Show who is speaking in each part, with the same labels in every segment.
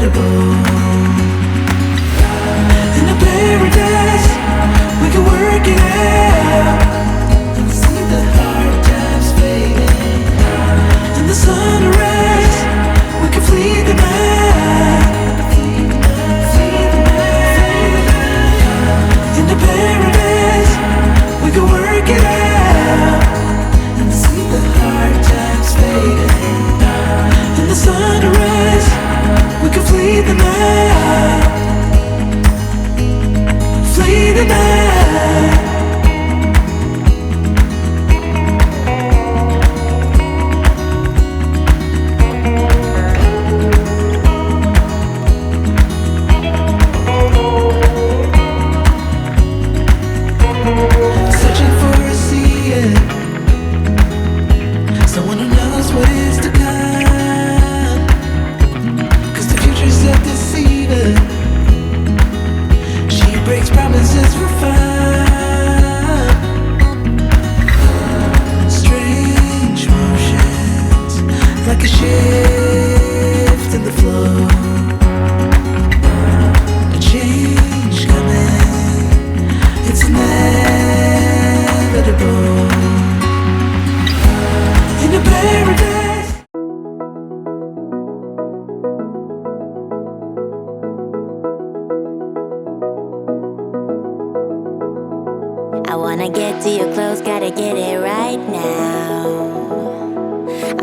Speaker 1: inevitable. In a paradise, we can work it out and see the hard times fading. In the sunrise, we can flee the night. In the paradise, we can work it out and see the hard times fading. In the sunrise, we can flee the night. Flee the night. Searching for a seeing, someone who knows what is to come. 'Cause the future's so deceiving. She breaks promises for fun. Strange motions, like a shift in the flow. A change coming, it's inevitable. In a paradise.
Speaker 2: I wanna get to your clothes, gotta get it right now.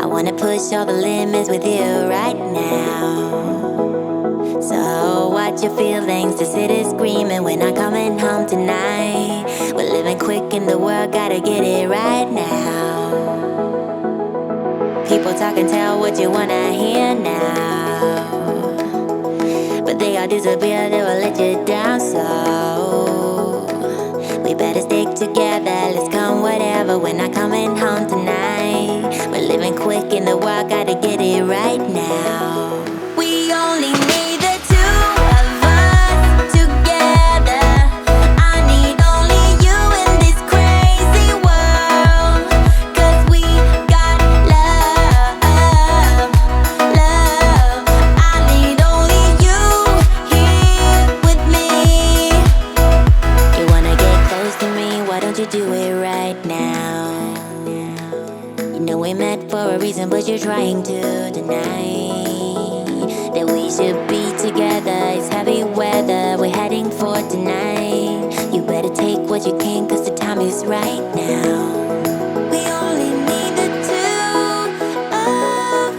Speaker 2: I wanna push all the limits with you right now. So watch your feelings, the city's screaming, we're not coming home tonight. We're living quick in the world, gotta get it right now. People talk and tell what you wanna hear now, but they all disappear, they will let you down. So we better stick together, let's come whatever, we're not coming home tonight. We're living quick in the world, gotta get it right now. We only need the two of us together. I need only you in this crazy world. 'Cause we got love, love. I need only you here with me. You wanna get close to me, why don't you do it right now? You know we met for a reason, but you're trying to deny that we should be together. It's heavy weather, we're heading for tonight. You better take what you can, 'cause the time is right now. We only need the two of us.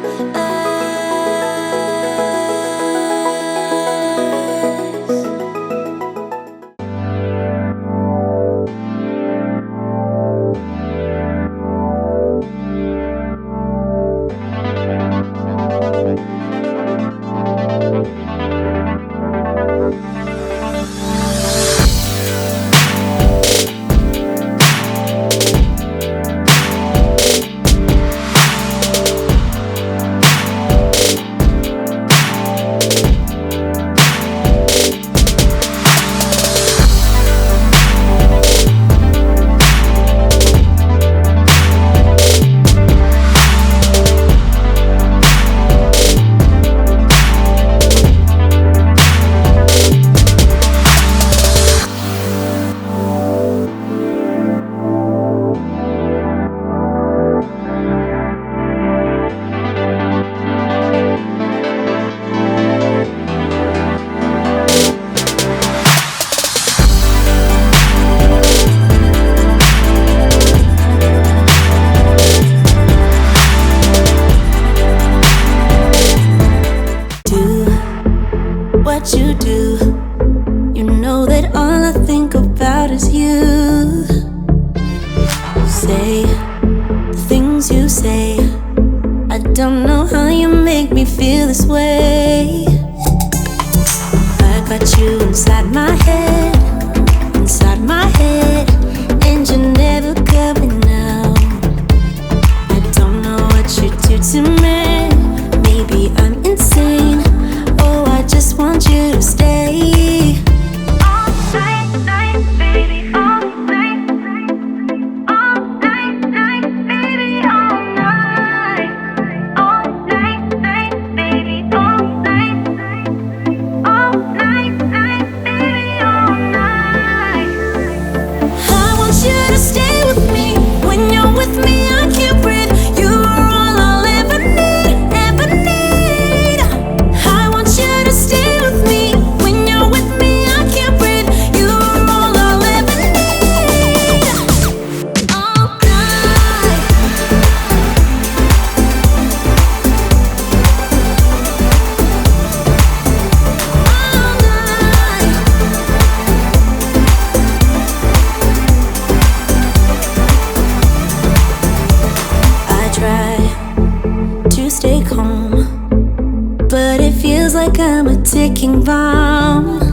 Speaker 3: like I'm a ticking bomb.